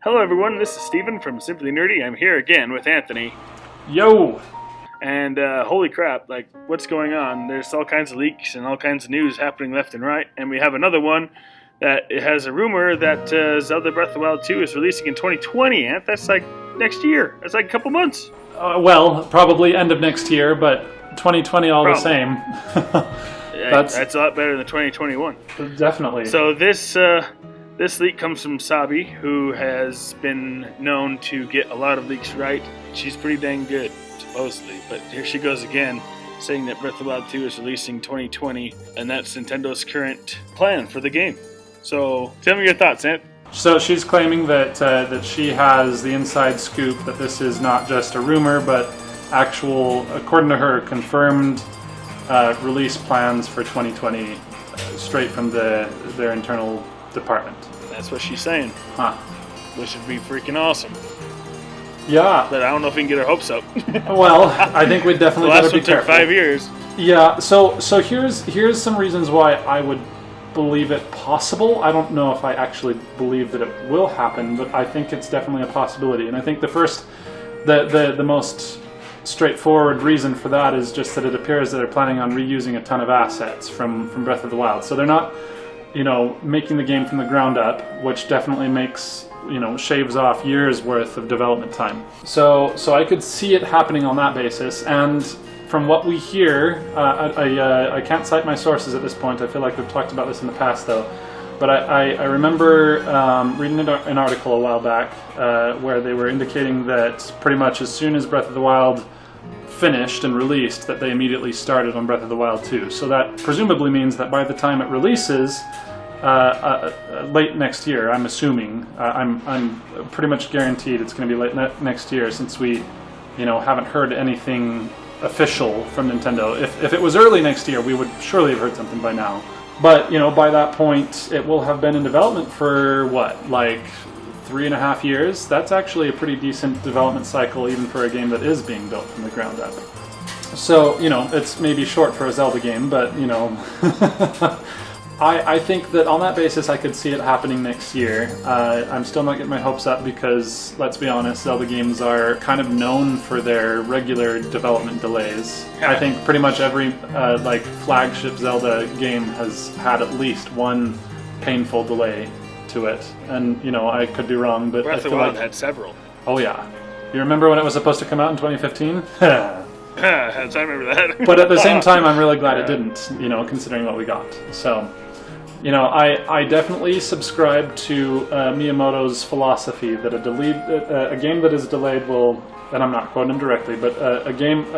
Hello everyone, this is Steven from Simply Nerdy. I'm here again with Anthony. Yo! And holy crap, like, what's going on? There's all kinds of leaks and all kinds of news happening left and right. And we have another one that it has a rumor that Zelda Breath of the Wild 2 is releasing in 2020, Anth. That's like next year. That's like a couple months. Well, probably end of next year, but 2020 all the same. That's a lot better than 2021. Definitely. So this leak comes from Sabi, who has been known to get a lot of leaks right. She's pretty dang good, supposedly. But here she goes again, saying that Breath of the Wild 2 is releasing 2020, and that's Nintendo's current plan for the game. So tell me your thoughts, Ant. So she's claiming that she has the inside scoop, that this is not just a rumor, but actual, according to her, confirmed release plans for 2020, straight from their internal department. That's what she's saying. Huh. Which would be freaking awesome. Yeah. But I don't know if we can get our hopes up. Well, I think we definitely the got to last be one took careful. 5 years. Yeah, so here's some reasons why I would believe it possible. I don't know if I actually believe that it will happen, but I think it's definitely a possibility. And I think the most straightforward reason for that is just that it appears that they're planning on reusing a ton of assets from Breath of the Wild. So they're not, making the game from the ground up, which definitely makes, shaves off years worth of development time. So I could see it happening on that basis. And from what we hear, I can't cite my sources at this point. I feel like we've talked about this in the past, though. But I remember reading an article a while back where they were indicating that pretty much as soon as Breath of the Wild finished and released, that they immediately started on Breath of the Wild 2. So that presumably means that by the time it releases, late next year, I'm assuming, I'm pretty much guaranteed it's going to be late next year, since we, haven't heard anything official from Nintendo. If it was early next year, we would surely have heard something by now. But, by that point, it will have been in development for, like 3.5 years? That's actually a pretty decent development cycle, even for a game that is being built from the ground up. So, it's maybe short for a Zelda game, but, I think that on that basis I could see it happening next year. I'm still not getting my hopes up because, let's be honest, Zelda games are kind of known for their regular development delays. I think pretty much every flagship Zelda game has had at least one painful delay to it. And, I could be wrong, but Breath of the Wild had several. Oh yeah. You remember when it was supposed to come out in 2015? I remember that. But at the same time, I'm really glad it didn't, considering what we got. So, I definitely subscribe to Miyamoto's philosophy that a game that is delayed will, and I'm not quoting him directly, but a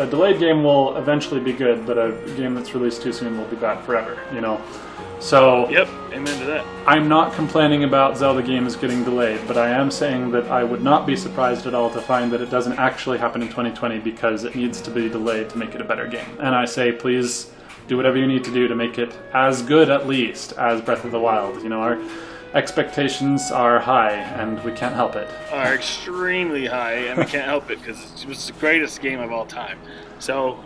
delayed game will eventually be good, but a game that's released too soon will be bad forever, So, yep, amen to that. I'm not complaining about Zelda games getting delayed, but I am saying that I would not be surprised at all to find that it doesn't actually happen in 2020 because it needs to be delayed to make it a better game. And I say, please do whatever you need to do to make it as good, at least, as Breath of the Wild. Our expectations are high, and we can't help it. Are extremely high, and we can't help it because it was the greatest game of all time. So,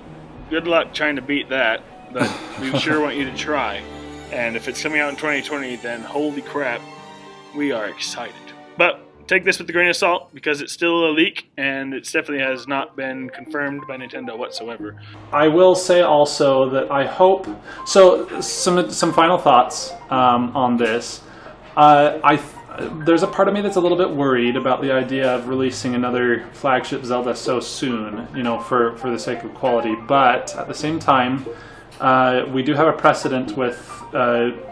good luck trying to beat that, but we sure want you to try. And if it's coming out in 2020, then holy crap, we are excited. But take this with a grain of salt, because it's still a leak, and it definitely has not been confirmed by Nintendo whatsoever. I will say also that I hope... So, some final thoughts on this. There's a part of me that's a little bit worried about the idea of releasing another flagship Zelda so soon, for the sake of quality. But at the same time, we do have a precedent with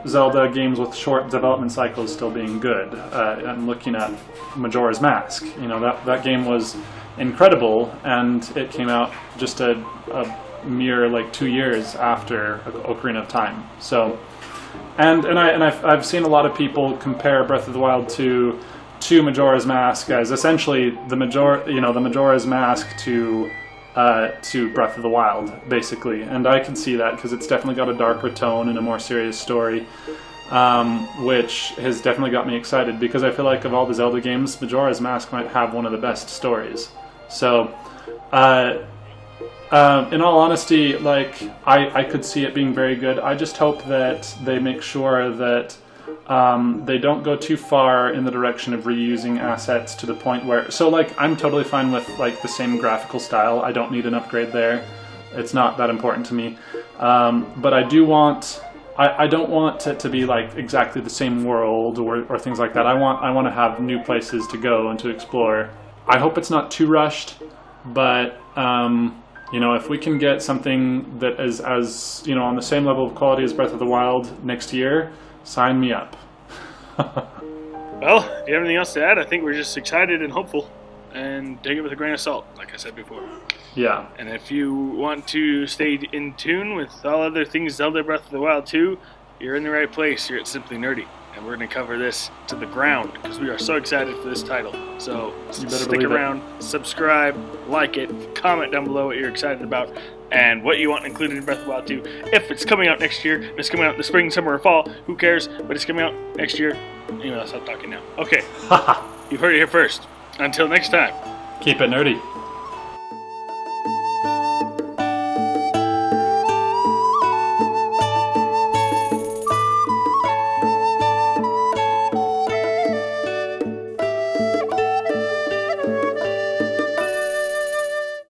Zelda games with short development cycles still being good. I'm looking at Majora's Mask. That game was incredible, and it came out just a mere 2 years after Ocarina of Time. So, and I've seen a lot of people compare Breath of the Wild to Majora's Mask as essentially the Majora's Mask to Breath of the Wild, basically. And I can see that because it's definitely got a darker tone and a more serious story, which has definitely got me excited because I feel like of all the Zelda games, Majora's Mask might have one of the best stories. So, in all honesty, I could see it being very good. I just hope that they make sure that They don't go too far in the direction of reusing assets to the point where... So, like, I'm totally fine with, like, the same graphical style. I don't need an upgrade there. It's not that important to me. But I do want... I don't want it to be, like, exactly the same world or things like that. I want to have new places to go and to explore. I hope it's not too rushed, but... you know, if we can get something that is as, you know, on the same level of quality as Breath of the Wild next year, sign me up. Well, do you have anything else to add? I think we're just excited and hopeful, and take it with a grain of salt, like I said before. Yeah. And if you want to stay in tune with all other things Zelda Breath of the Wild 2, you're in the right place. You're at Simply Nerdy. And we're going to cover this to the ground because we are so excited for this title. So stick around, subscribe, like it, comment down below what you're excited about and what you want included in Breath of the Wild 2. If it's coming out next year, if it's coming out in the spring, summer, or fall, who cares? But it's coming out next year. I'll stop talking now. Okay, you've heard it here first. Until next time. Keep it nerdy.